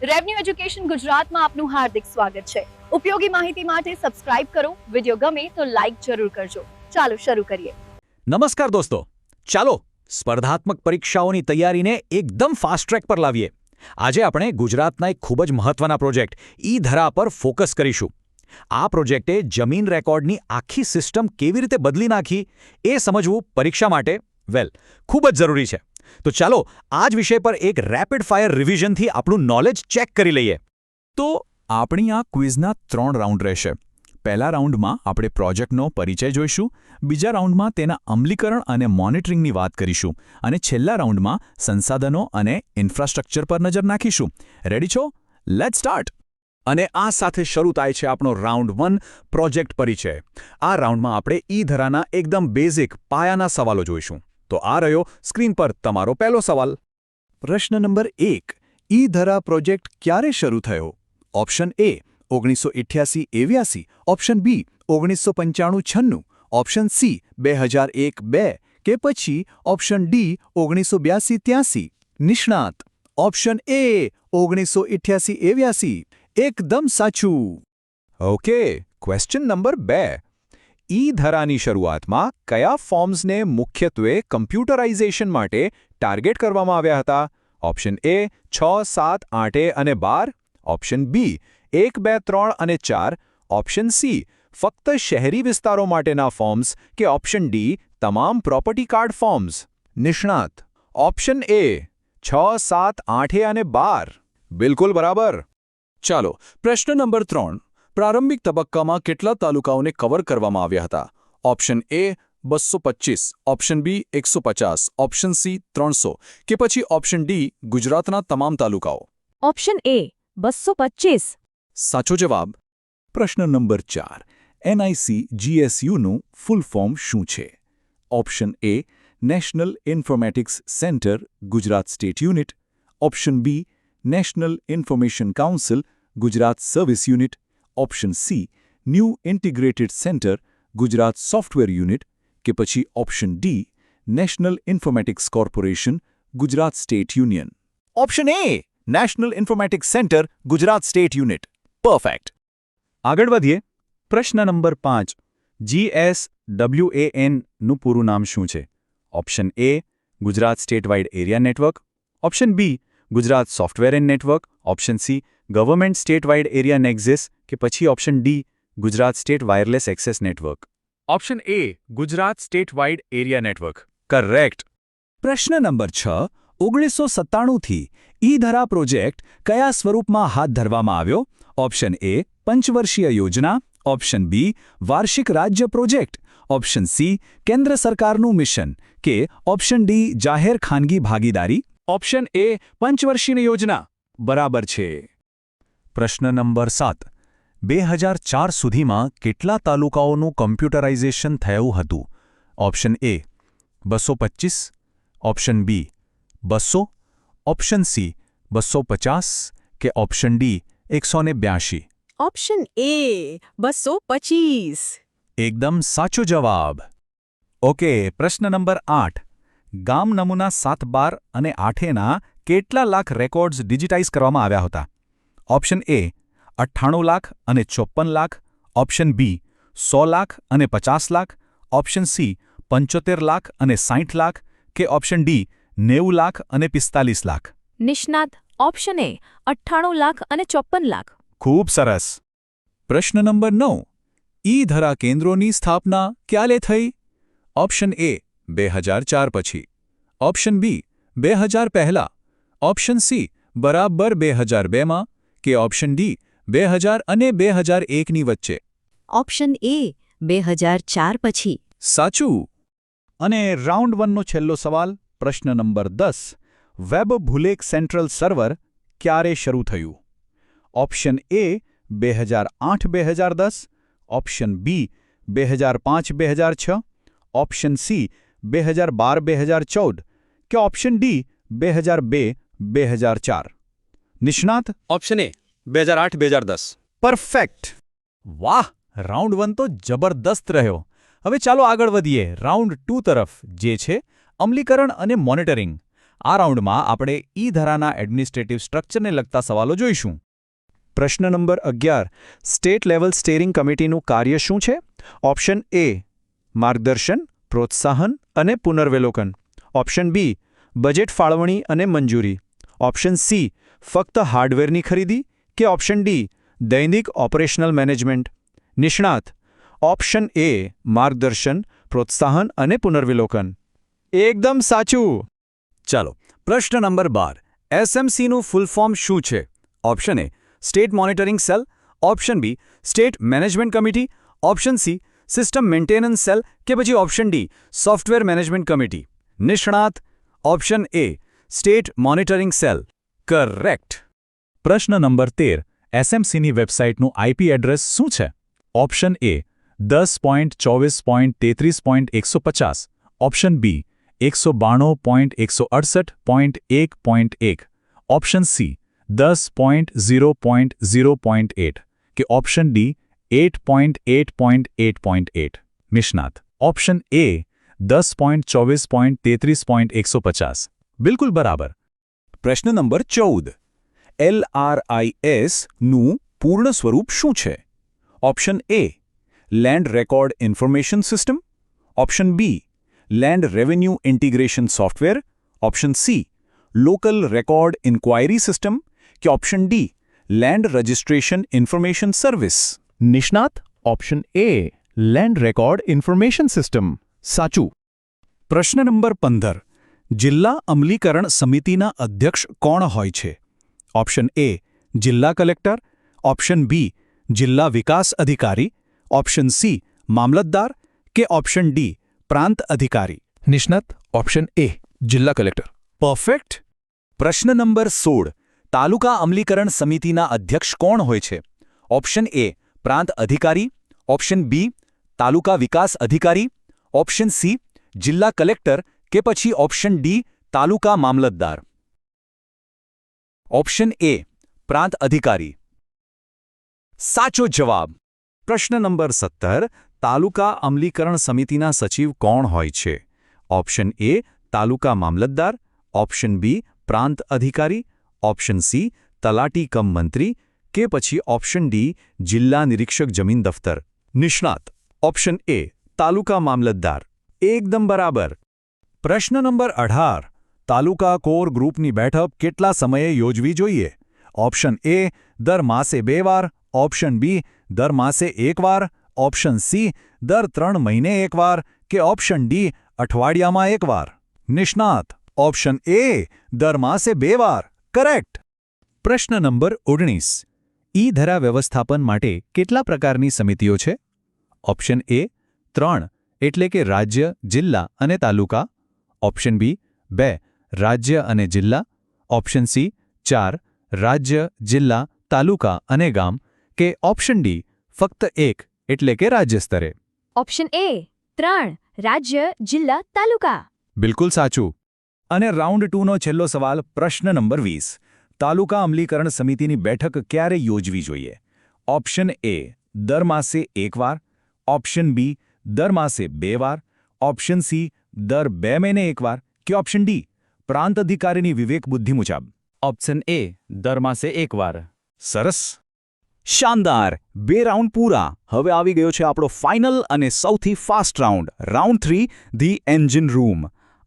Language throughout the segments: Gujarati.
રેવન્યુ એજ્યુકેશન ગુજરાતમાં આપનું હાર્દિક સ્વાગત છે। ઉપયોગી માહિતી માટે સબસ્ક્રાઇબ કરો, વિડિયો ગમે તો લાઇક જરૂર કરજો। ચાલો શરૂ કરીએ। નમસ્કાર દોસ્તો, ચાલો સ્પર્ધાત્મક પરીક્ષાઓની તૈયારીને એકદમ ફાસ્ટ ટ્રેક પર લાવીએ। આજે આપણે ગુજરાતના એક ખૂબ જ મહત્વના પ્રોજેક્ટ ઈ-ધરા પર ફોકસ કરીશું। આ પ્રોજેક્ટે જમીન રેકોર્ડની આખી સિસ્ટમ કેવી રીતે બદલી નાખી એ સમજવું પરીક્ષા માટે ખૂબ જ જરૂરી છે। તો ચાલો આ જ વિષય પર એક રેપિડ ફાયર રિવિઝનથી આપણું નોલેજ ચેક કરી લઈએ। તો આપણી આ ક્વિઝના 3 રાઉન્ડ રહેશે। પહેલા રાઉન્ડમાં આપણે પ્રોજેક્ટનો પરિચય જોઈશું, બીજા રાઉન્ડમાં તેના અમલીકરણ અને મોનિટરિંગની વાત કરીશું અને છેલ્લા રાઉન્ડમાં સંસાધનો અને ઇન્ફ્રાસ્ટ્રક્ચર પર નજર નાખીશું। રેડી છો? Let's start. અને આ સાથે શરૂ થાય છે આપણો રાઉન્ડ 1 પ્રોજેક્ટ પરિચય। આ રાઉન્ડમાં આપણે ઈ-ધરાના એકદમ બેઝિક પાયાના સવાલો જોઈશું। તો આ રહ્યો સ્ક્રીન પર તમારો પહેલો સવાલ। પ્રશ્ન નંબર 1, ઈ-ધરા પ્રોજેક્ટ ક્યારે શરૂ થયો? Option A 1988-82, option B 1995-96, option C 2001-02 કે પછી ઓપ્શન ડી 1982-83। નિષ્ણાત: ઓપ્શન એ 1988-82 એકદમ સાચું। ઓકે, ક્વેશ્ચન નંબર 2, ઈ-ધરાની શરૂઆતમાં કયા ફોર્મ્સને મુખ્યત્વે કમ્પ્યુટરાઇઝેશન માટે ટાર્ગેટ કરવામાં આવ્યા હતા? ઓપ્શન એ 6, 7, 8 અને 12, ઓપ્શન બી 1, 2, 3 અને 4, ઓપ્શન સી ફક્ત શહેરી વિસ્તારો માટેના ફોર્મ્સ કે ઓપ્શન ડી તમામ પ્રોપર્ટી કાર્ડ ફોર્મ્સ? નિષ્ણાત: ઓપ્શન એ 6, 7, 8 અને 12 બિલકુલ બરાબર। ચાલો પ્રશ્ન નંબર 3, પ્રારંભિક તબક્કામાં કેટલા તાલુકાઓને કવર કરવામાં આવ્યા હતા? Option A 225, option B 150, option C 300 કે પછી ઓપ્શન ડી ગુજરાતના તમામ તાલુકાઓ? ઓપ્શન એ 225 સાચો જવાબ। પ્રશ્ન નંબર 4, NICGSUનું ફૂલ ફોર્મ શું છે? Option A national informatics centre Gujarat state unit, option B national information council Gujarat service unit, option C new integrated centre Gujarat software unit કે પછી option D national informatics corporation Gujarat state union? Option A national informatics centre Gujarat state unit perfect. આગળ વધીએ। પ્રશ્ન નંબર 5, GSWANનું પૂરું નામ શું છે? Option A Gujarat state wide area network, option B Gujarat software and network, option C government state wide area nexus કે પછી option D Gujarat state wireless access network? Option A Gujarat state wide area network correct. પ્રશ્ન નંબર 6, 1997થી ઈ-ધરા પ્રોજેક્ટ કયા સ્વરૂપમાં હાથ ધરવામાં આવ્યો? ઓપ્શન એ પંચવર્ષીય યોજના, ઓપ્શન બી વાર્ષિક રાજ્ય પ્રોજેક્ટ, ઓપ્શન સી કેન્દ્ર સરકારનું મિશન કે ઓપ્શન ડી જાહેર ખાનગી ભાગીદારી? ઓપ્શન એ પંચવર્ષીય યોજના બરાબર છે। પ્રશ્ન નંબર 7, 2004 સુધીમાં કેટલા તાલુકાઓનું કમ્પ્યુટરાઇઝેશન થયું હતું? Option A 225, option B 200, option C 250 કે ઓપ્શન ડી 182? ઓપ્શન એ 225 એકદમ સાચો જવાબ। ઓકે, પ્રશ્ન નંબર 8, ગામ નમૂના 7, 12 અને 8ના કેટલા લાખ રેકોર્ડ્સ ડિજિટાઇઝ કરવામાં આવ્યા હતા? ઓપ્શન એ 98 લાખ અને 54 લાખ, ઓપ્શન બી 100 લાખ અને 50 લાખ, ઓપ્શન સી 75 લાખ અને 60 લાખ કે ઓપ્શન ડી 90 લાખ અને 45 લાખ? નિષ્ણાત: ઓપ્શન એ 98 લાખ અને 54 લાખ ખૂબ સરસ। પ્રશ્ન નંબર 9, ઈ-ધરા કેન્દ્રોની સ્થાપના ક્યારે થઈ? ઓપ્શન એ 2004 પછી, ઓપ્શન બી 2000 પહેલા, ઓપ્શન સી બરાબર 2002માં કે ઓપ્શન ડી 2000 અને 2001ની વચ્ચે? ઓપ્શન એ 2004 પછી સાચું। અને રાઉન્ડ 1નો છેલ્લો સવાલ, પ્રશ્ન number 10, web Bhulekh central server ક્યારે શરૂ થયું? Option A 2008-2010, option B 2005-2006, option C 2012-2014 કે ઓપ્શન ડી 2002-2004? નિષ્ણાત: ઓપ્શન એ 2008-2010 પરફેક્ટ। વાહ, રાઉન્ડ 1 તો જબરદસ્ત રહ્યો। હવે ચાલો આગળ વધીએ રાઉન્ડ 2 તરફ, જે છે અમલીકરણ અને મોનિટરિંગ। આ રાઉન્ડમાં આપણે ઈ ધરાના એડમિનિસ્ટ્રેટિવ સ્ટ્રક્ચરને લગતા સવાલો જોઈશું. પ્રશ્ન નંબર 11 સ્ટેટ લેવલ સ્ટીયરિંગ કમિટીનું કાર્ય શું છે? ઓપ્શન એ માર્ગદર્શન, પ્રોત્સાહન અને પુનર્વલોકન. ઓપ્શન બી બજેટ ફાળવણી અને મંજૂરી. ઓપ્શન સી ફક્ત હાર્ડવેરની ખરીદી કે ઓપ્શન ડી દૈનિક ઓપરેશનલ મેનેજમેન્ટ. નિષ્ણાત ઓપ્શન એ માર્ગદર્શન, પ્રોત્સાહન અને પુનર્વલોકન. એકદમ સાચું. ચાલો પ્રશ્ન નંબર 12 એસએમસીનું ફૂલ ફોર્મ શું છે? Option A state monitoring cell, option B state management committee, option C system maintenance cell કે પછી option D software management committee. નિષ્ણાત option A state monitoring cell. Correct. પ્રશ્ન નંબર 13 એસએમસીની વેબસાઇટનું આઈપી એડ્રેસ શું છે? Option A 10.24.33.150. Option B 192.168.1.1. Option C 10.0.0.8 કે ઓપ્શન ડી 8.8.8.8. નિષ્ણાત ઓપ્શન એ 10.24.33.150. બિલકુલ બરાબર. પ્રશ્ન નંબર 14 LRISનું પૂર્ણ સ્વરૂપ શું છે? Option A land record information system, option B land revenue integration software, option C local record inquiry system કે option D land registration information service. નિષ્ણાત option A land record information system. સાચું. પ્રશ્ન નંબર 15 જિલ્લા અમલીકરણ સમિતિના અધ્યક્ષ કોણ હોય છે? ઓપ્શન એ જિલ્લા કલેક્ટર, ઓપ્શન બી જિલ્લા વિકાસ અધિકારી, ઓપ્શન સી મામલતદાર કે ઓપ્શન ડી પ્રાંત અધિકારી. નિષ્ણાત ઓપ્શન એ જિલ્લા કલેક્ટર. પરફેક્ટ. પ્રશ્ન નંબર 16 તાલુકા અમલીકરણ સમિતિના અધ્યક્ષ કોણ હોય છે? ઓપ્શન એ પ્રાંત અધિકારી, ઓપ્શન બી તાલુકા વિકાસ અધિકારી, ઓપ્શન સી જિલ્લા કલેક્ટર કે પછી option D taluka Mamlatdar. Option A પ્રાંત અધિકારી. સાચો જવાબ. પ્રશ્ન નંબર 17 તાલુકા અમલીકરણ સમિતિના સચિવ કોણ હોય છે? ઓપ્શન એ તાલુકા મામલતદાર, ઓપ્શન બી પ્રાંત અધિકારી, ઓપ્શન સી તલાટી કમ મંત્રી કે પછી ઓપ્શન ડી જિલ્લા નિરીક્ષક જમીન દફતર. નિષ્ણાત ઓપ્શન એ તાલુકા મામલતદાર. એકદમ બરાબર. પ્રશ્ન નંબર 18 તાલુકા કોર ગ્રુપની બેઠક કેટલા સમયે યોજવી જોઈએ? ઓપ્શન એ દર માસે 2 વાર, ઓપ્શન બી દર માસે 1 વાર, ઓપ્શન સી દર 3 મહિને 1 વાર કે ઓપ્શન ડી અઠવાડિયામાં 1 વાર. નિષ્ણાત ઓપ્શન એ દર માસે 2 વાર. કરેક્ટ. પ્રશ્ન નંબર 19 ઈ ધરા વ્યવસ્થાપન માટે કેટલા પ્રકારની સમિતિઓ છે? ઓપ્શન એ 3 એટલે કે રાજ્ય, જિલ્લા અને તાલુકા, ઓપ્શન બી 2 રાજ્ય અને જિલ્લા, ઓપ્શન સી 4 રાજ્ય, જિલ્લા, તાલુકા અને ગામ કે ઓપ્શન ડી ફક્ત 1 એટલે કે રાજ્ય સ્તરે. ઓપ્શન એ 3 રાજ્ય, જિલ્લા, તાલુકા. બિલકુલ સાચું. અને રાઉન્ડ 2નો છેલ્લો સવાલ પ્રશ્ન નંબર 20 તાલુકા અમલીકરણ સમિતિની બેઠક ક્યારે યોજવી જોઈએ? ઓપ્શન એ દર માસે 1 વાર, ઓપ્શન બી દર માસે 2 વાર, ઓપ્શન સી દર 2 મહિને 1 વાર કે ઓપ્શન ડી પ્રાંત અધિકારીની વિવેક બુદ્ધિ મુજબ. ઓપ્શન એ દર માસે 1 વાર. સરસ. શાનદાર. 2 રાઉન્ડ પૂરા. હવે આવી ગયો છે આપણો ફાઇનલ અને સૌથી fast round, round 3 the engine room.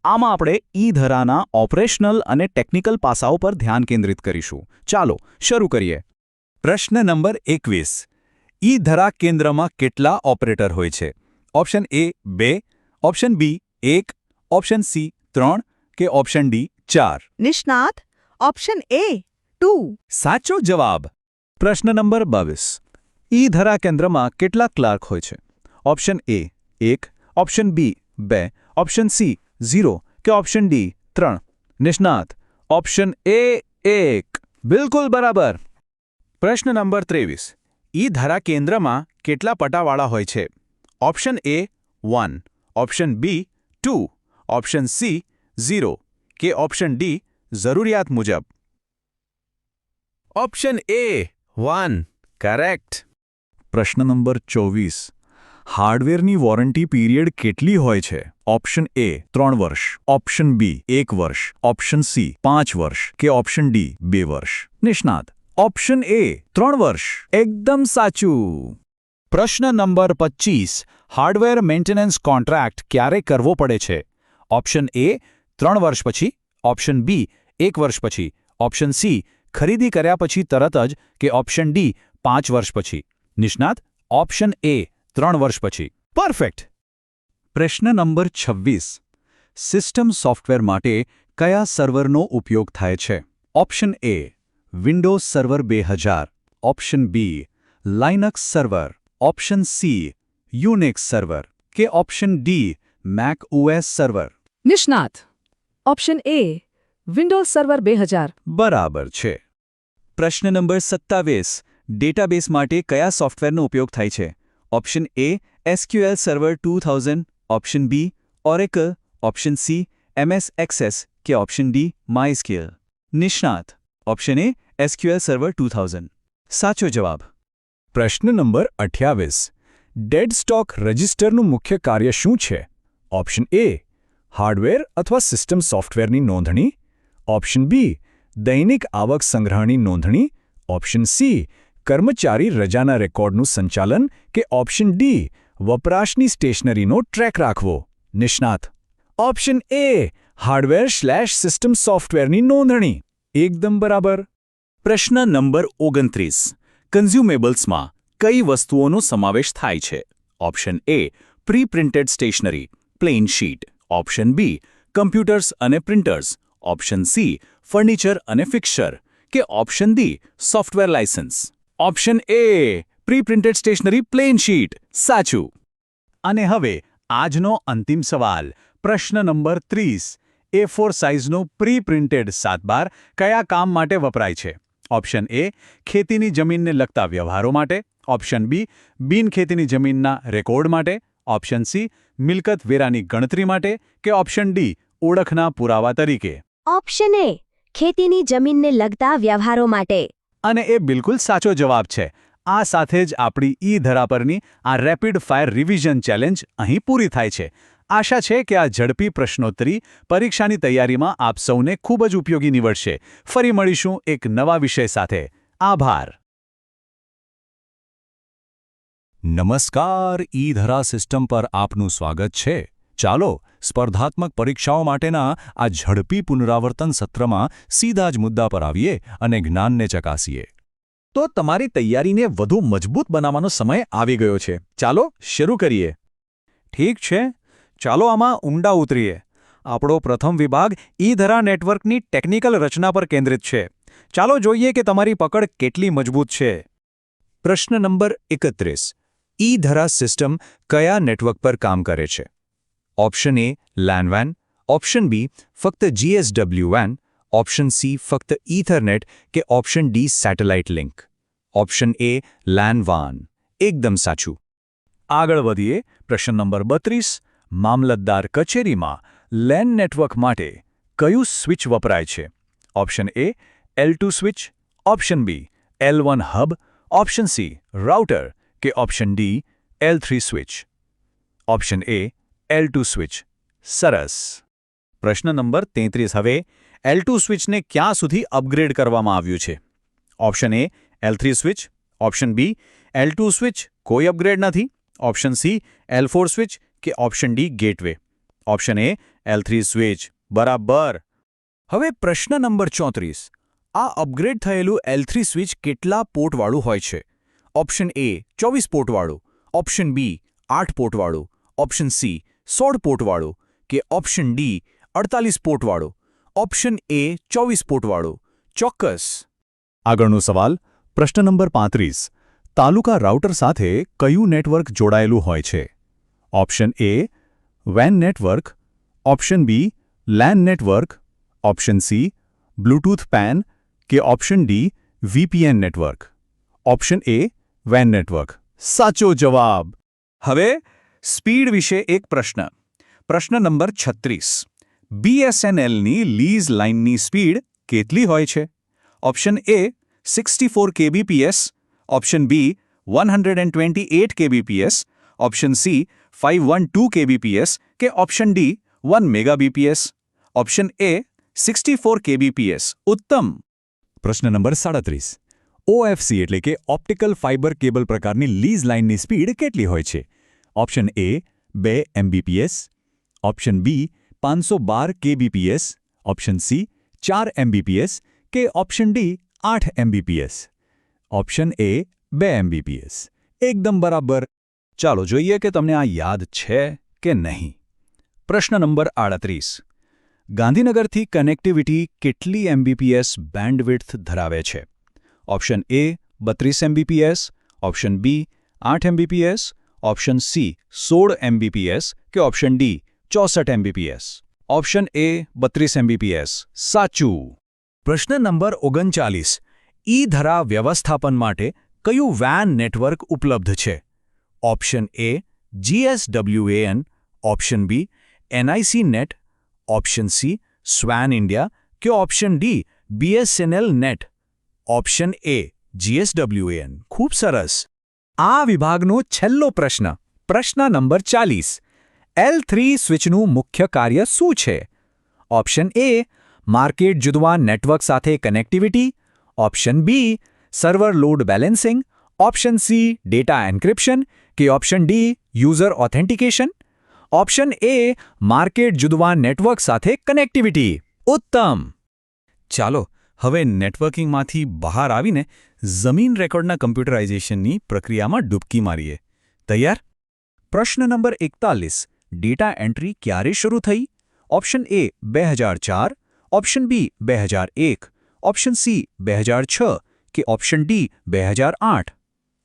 આમાં આપણે ઈ ધરાના ઓપરેશનલ અને ટેકનિકલ પાસાઓ પર ધ્યાન કેન્દ્રિત કરીશું. ચાલો શરૂ કરીએ. પ્રશ્ન નંબર 21 ઈ ધરા કેન્દ્રમાં કેટલા ઓપરેટર હોય છે? Option A 2, option B 1, option C 3 કે ઓપ્શન ડી 4. નિષ્ણાત ઓપ્શન એ 2. સાચો જવાબ. પ્રશ્ન નંબર 22 ઈ ધરા કેન્દ્રમાં કેટલા ક્લાર્ક હોય છે? Option A 1, option B 2, option C 0 કે ઓપ્શન ડી 3. નિષ્ણાત ઓપ્શન એ 1. બિલકુલ બરાબર. પ્રશ્ન નંબર 23 ઈ ધરા કેન્દ્રમાં કેટલા પટાવાળા હોય છે? Option A 1, option B 2, option C 0 કે ઓપ્શન ડી જરૂરિયાત મુજબ. Option A 1. કરેક્ટ. પ્રશ્ન નંબર 24 હાર્ડવેરની વોરંટી પીરિયડ કેટલી હોય છે? ઓપ્શન એ 3 વર્ષ, ઓપ્શન બી 1 વર્ષ, ઓપ્શન સી 5 વર્ષ કે ઓપ્શન ડી 2 વર્ષ. નિષ્ણાત, ઓપ્શન એ 3 વર્ષ. એકદમ સાચું. પ્રશ્ન નંબર 25. હાર્ડવેર મેન્ટેનન્સ કોન્ટ્રાક્ટ ક્યારે કરવો પડે છે? ઓપ્શન એ 3 વર્ષ પછી, ઓપ્શન બી 1 વર્ષ પછી, ઓપ્શન સી ખરીદી કર્યા પછી તરત જ કે ઓપ્શન ડી 5 વર્ષ પછી. નિષ્ણાત, ઓપ્શન એ 3 વર્ષ પછી. પરફેક્ટ. પ્રશ્ન નંબર 26. સિસ્ટમ સોફ્ટવેર માટે કયા સર્વરનો ઉપયોગ થાય છે? Option A Windows server 2000, option B Linux server, option C Unix server કે option D Mac OS server. નિષ્ણાત, ઓપ્શન એ વિન્ડોઝ સર્વર 2000. બરાબર છે. પ્રશ્ન નંબર 27. ડેટાબેઝ માટે કયા સોફ્ટવેરનો ઉપયોગ થાય છે? Option A SQL server 2000, option B Oracle, option C MS access કે ઓપ્શન ડી MySQL. નિષ્ણાત, ઓપ્શન એ SQL સર્વર 2000. સાચો જવાબ. પ્રશ્ન નંબર 28. ડેડ સ્ટોક રજિસ્ટરનું મુખ્ય કાર્ય શું છે? ઓપ્શન એ હાર્ડવેર અથવા સિસ્ટમ સોફ્ટવેરની નોંધણી, ઓપ્શન બી દૈનિક આવક સંગ્રહની નોંધણી, ઓપ્શન સી કર્મચારી રજાના રેકોર્ડનું સંચાલન કે ઓપ્શન ડી વપરાશની સ્ટેશનરીનો ટ્રેક રાખવો. નિષ્ણાત, ઓપ્શન એ હાર્ડવેર/સિસ્ટમ સોફ્ટવેરની નોંધણી. એકદમ બરાબર. પ્રશ્ન નંબર 29. કન્ઝ્યુમેબલ્સમાં કઈ વસ્તુઓનો સમાવેશ થાય છે? Option A pre printed stationery, plain sheet, option B computers અને પ્રિન્ટર્સ, ઓપ્શન સી ફર્નિચર અને ફિક્સચર કે option D software licence. Option A pre printed stationery, plain sheet. સાચું. અને હવે આજનો અંતિમ સવાલ. પ્રશ્ન નંબર 30. A4 સાઇઝનો પ્રી પ્રિન્ટેડ 7/12 કયા કામ માટે વપરાય છે? ઓપ્શન એ ખેતીની જમીનને લગતા વ્યવહારો માટે, ઓપ્શન બી બિનખેતીની જમીનના રેકોર્ડ માટે, ઓપ્શન સી મિલકત વેરાની ગણતરી માટે કે ઓપ્શન ડી ઓળખના પુરાવા તરીકે. ઓપ્શન એ ખેતીની જમીનને લગતા વ્યવહારો માટે. અને એ બિલકુલ સાચો જવાબ છે. આ સાથે જ આપણી ઈ-ધરા પરની આ રેપિડ ફાયર રિવિઝન ચેલેન્જ અહીં પૂરી થાય છે. આશા છે કે આ ઝડપી પ્રશ્નોત્તરી પરીક્ષાની તૈયારીમાં આપ સૌને ખૂબ જ ઉપયોગી નીવડશે. ફરી મળીશું એક નવા વિષય સાથે. આભાર. નમસ્કાર. ઈ-ધરા સિસ્ટમ પર આપનું સ્વાગત છે. ચાલો સ્પર્ધાત્મક પરીક્ષાઓ માટેના આ ઝડપી પુનરાવર્તન સત્રમાં સીધા જ મુદ્દા પર આવીએ અને જ્ઞાનને ચકાસીએ. તો તમારી તૈયારીને વધુ મજબૂત બનાવવાનો સમય આવી ગયો છે. ચાલો શરૂ કરીએ. ઠીક છે, ચાલો આમાં ઊંડા ઉતરીએ. આપણો પ્રથમ વિભાગ ઈ-ધરા નેટવર્કની ટેકનિકલ રચના પર કેન્દ્રિત છે. ચાલો જોઈએ કે તમારી પકડ કેટલી મજબૂત છે. પ્રશ્ન નંબર 31. ઈ-ધરા સિસ્ટમ કયા નેટવર્ક પર કામ કરે છે? Option A LAN WAN, option B ફક્ત GSW WAN, ઓપ્શન સી ફક્ત ઇથરનેટ કે option D satellite link. Option A LAN WAN. એકદમ સાચું. આગળ વધીએ. પ્રશ્ન નંબર 32. મામલતદાર કચેરીમાં LAN નેટવર્ક માટે કયું સ્વિચ વપરાય છે? Option A L2 switch, option B L1 hub, option C router કે option D L3 switch. Option A L2 switch. સરસ. પ્રશ્ન નંબર 33. હવે L2 સ્વિચને ક્યાં સુધી અપગ્રેડ કરવામાં આવ્યું છે? Option A L3 switch, option B L2 switch કોઈ અપગ્રેડ નથી, ઓપ્શન સી L4 સ્વિચ કે option D gateway. Option A L3 switch. બરાબર. હવે પ્રશ્ન નંબર 34. આ અપગ્રેડ થયેલું L3 સ્વિચ કેટલા પોર્ટવાળું હોય છે? ઓપ્શન એ 24 પોર્ટવાળું, ઓપ્શન બી 8 પોર્ટવાળું, ઓપ્શન સી 16 પોર્ટવાળું કે ઓપ્શન ડી 48 પોર્ટવાળું. ઓપ્શન એ 24 પોર્ટવાળું. ચોક્કસ. આગળનો સવાલ. પ્રશ્ન નંબર 35. તાલુકા રાઉટર સાથે કયું નેટવર્ક જોડાયેલું હોય છે? Option A WAN network, option B LAN network, option C Bluetooth pan કે option D VPN network. Option A WAN network. સાચો જવાબ. હવે સ્પીડ વિશે એક પ્રશ્ન. પ્રશ્ન નંબર 36. BSNLની લીઝ લાઇનની સ્પીડ કેટલી હોય છે? Option A 64 kbps, option B 128 kbps, option C 512 kbps કે option D 1 Mbps? Option A 64 kbps ઉત્તમ. પ્રશ્ન નંબર 37. OFC એટલે કે ઓપ્ટિકલ ફાઇબર કેબલ પ્રકારની લીઝ લાઇનની સ્પીડ કેટલી હોય છે? Option A 2 Mbps, option B 512 kbps, option C 4 Mbps કે option D 8 Mbps? Option A 2 Mbps. એકદમ બરાબર. ચાલો જોઈએ કે તમને આ યાદ છે કે નહીં. પ્રશ્ન નંબર 38. ગાંધીનગરથી કનેક્ટિવિટી કેટલી Mbps બેન્ડવિડ્થ ધરાવે છે? Option A 32 Mbps, option B 8 Mbps, option C 16 Mbps કે option D 64 Mbps? Option A 32 Mbps સાચું. પ્રશ્ન નંબર 39. ઈ-ધરા વ્યવસ્થાપન માટે કયું WAN નેટવર્ક ઉપલબ્ધ છે? Option A GSWAN, option B NIC net, option C સ્વાન ઇન્ડિયા કે option D BSNL net? Option A GSWAN. ખૂબ સરસ. આ વિભાગનો છેલ્લો પ્રશ્ન. પ્રશ્ન નંબર 40. L3 સ્વિચનું મુખ્ય કાર્ય શું છે? ઓપ્શન એ માર્કેટ જુદવા નેટવર્ક સાથે connectivity, option B server load balancing, option C data encryption કે option D user authentication? Option A market જુદવા નેટવર્ક સાથે કનેક્ટિવિટી. ઉત્તમ. ચાલો હવે નેટવર્કિંગમાંથી બહાર આવીને જમીન રેકોર્ડના કમ્પ્યુટરાઇઝેશનની પ્રક્રિયામાં ડૂબકી મારીએ. તૈયાર? પ્રશ્ન નંબર 41. ડેટા એન્ટ્રી ક્યારે શરૂ થઈ? Option A 2004, option B 2001, option C 2006 કે ઓપ્શન ડી 2008?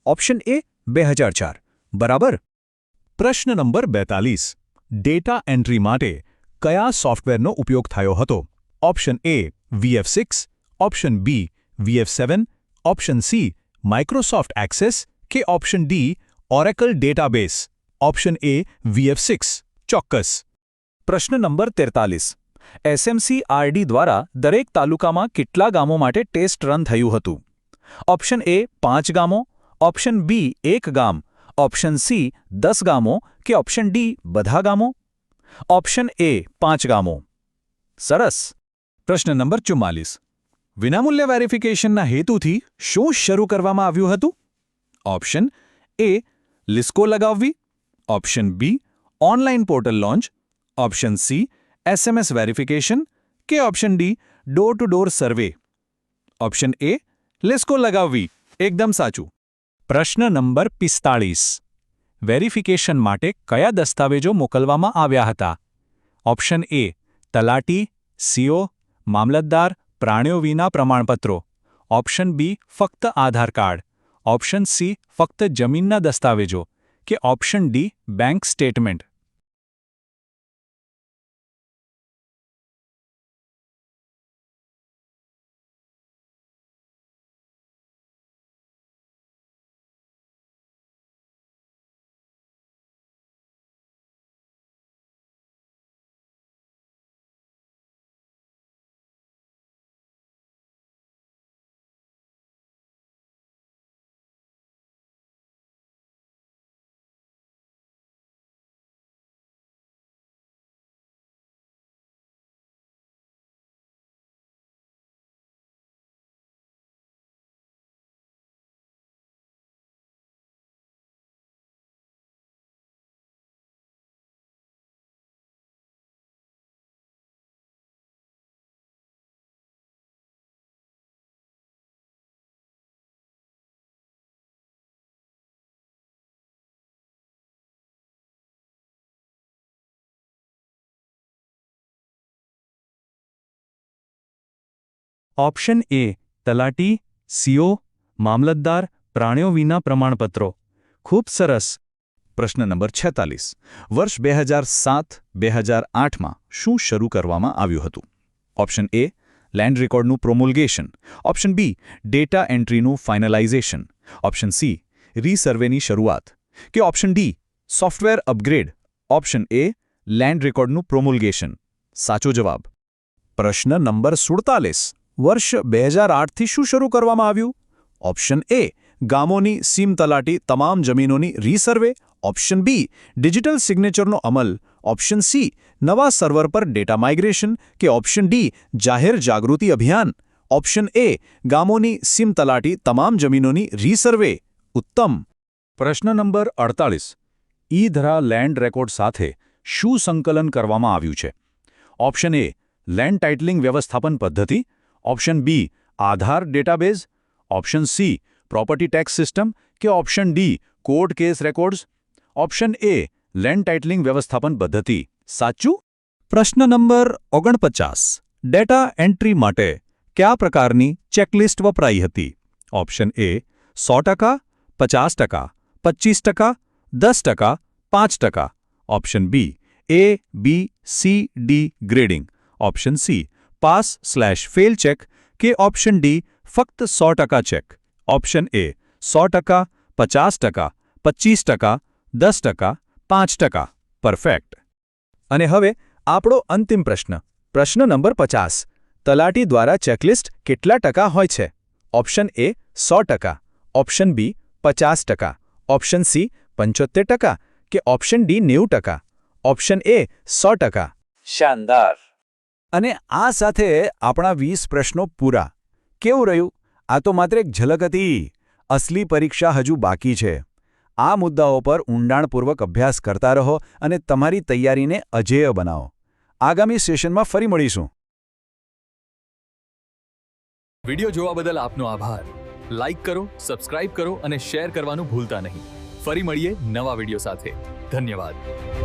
Option A 2004. બરાબર. પ્રશ્ન નંબર 42. ડેટા એન્ટ્રી માટે કયા સોફ્ટવેરનો ઉપયોગ થયો હતો? Option A VF6, option B VF7, option C Microsoft Access કે option D Oracle database? Option A VF6 ચોક્કસ. પ્રશ્ન નંબર 43. SMCRD દ્વારા દરેક તાલુકામાં કેટલા ગામો માટે ટેસ્ટ રન થયું હતું? ઓપ્શન એ 5 ગામો, ઓપ્શન બી 1 ગામ, ઓપ્શન સી 10 ગામો કે ઓપ્શન ડી બધા ગામો? ઓપ્શન એ 5 ગામો. સરસ. પ્રશ્ન નંબર 44. વિનામૂલ્ય વેરિફિકેશનના હેતુથી શું શરૂ કરવામાં આવ્યું હતું? ઓપ્શન એ લિસ્કો લગાવવી, option B online portal launch, option C SMS verification કે option D door to door survey? Option A લિસ્કો લગાવવી. એકદમ સાચું. પ્રશ્ન નંબર 45. વેરિફિકેશન માટે કયા દસ્તાવેજો મોકલવામાં આવ્યા હતા? ઓપ્શન એ તલાટી, CO, મામલતદાર, પ્રાણીઓ વિના પ્રમાણપત્રો, ઓપ્શન બી ફક્ત આધાર કાર્ડ, ઓપ્શન સી ફક્ત જમીનના દસ્તાવેજો કે option D bank statement? Option A તલાટી, CO, મામલતદાર, પ્રાણીઓ વિના પ્રમાણપત્રો. ખૂબ સરસ. પ્રશ્ન નંબર 46. વર્ષ 2007-2008માં શું શરૂ કરવામાં આવ્યું હતું? ઓપ્શન એ લેન્ડ રેકોર્ડનું પ્રોમુલગેશન, ઓપ્શન બી ડેટા એન્ટ્રીનું ફાઇનલાઇઝેશન, ઓપ્શન સી રીસર્વેની શરૂઆત કે option D software upgrade? Option A land રેકોર્ડનું પ્રોમુલગેશન. સાચો જવાબ. પ્રશ્ન નંબર 47. વર્ષ 2008થી શું શરૂ કરવામાં આવ્યું? ઓપ્શન એ ગામોની સીમ તલાટી તમામ જમીનોની રીસર્વે, ઓપ્શન બી ડિજિટલ સિગ્નેચરનો અમલ, ઓપ્શન સી નવા સર્વર પર ડેટા માઇગ્રેશન કે ઓપ્શન ડી જાહેર જાગૃતિ અભિયાન, ઓપ્શન એ ગામોની સીમ તલાટી તમામ જમીનોની રીસર્વે. ઉત્તમ. પ્રશ્ન નંબર 48. ઈ-ધરા લેન્ડ રેકોર્ડ સાથે શું સંકલન કરવામાં આવ્યું છે? ઓપ્શન એ લેન્ડ ટાઇટલિંગ વ્યવસ્થાપન પદ્ધતિ, option B Aadhaar database, option C property tax system કે option D court case records. Option A land titling વ્યવસ્થાપન પદ્ધતિ. સાચું? પ્રશ્ન નંબર 49. ડેટા એન્ટ્રી માટે કયા પ્રકારની ચેકલિસ્ટ વપરાઈ હતી? Option A 100%, 50%, 25%, 10%, 5%. Option B A B C D grading, option C pass fail check કે ઓપ્શન ડી ફક્ત 100% ચેક. Option A 100%, 50%, 25%, 10%, 5%. પરફેક્ટ. અને હવે આપણો અંતિમ પ્રશ્ન, પ્રશ્ન નંબર 50. તલાટી દ્વારા ચેકલિસ્ટ કેટલા ટકા હોય છે? Option A 100%, option B 50%, option C 75% કે ઓપ્શન ડી 90%. Option A 100%. શાનદાર. અને આ સાથે આપણા 20 પ્રશ્નો પૂરા. કેવું રહ્યું? આ તો માત્ર એક ઝલક હતી. અસલી પરીક્ષા હજુ બાકી છે. આ મુદ્દાઓ પર ઊંડાણપૂર્વક અભ્યાસ કરતા રહો અને તમારી તૈયારીને અજેય બનાવો. આગામી સેશનમાં ફરી મળીશું. વિડિયો જોવા બદલ આપનો આભાર. લાઇક કરો, સબસ્ક્રાઇબ કરો અને શેર કરવાનું ભૂલતા નહીં. ફરી મળીએ નવા વિડિયો સાથે. ધન્યવાદ.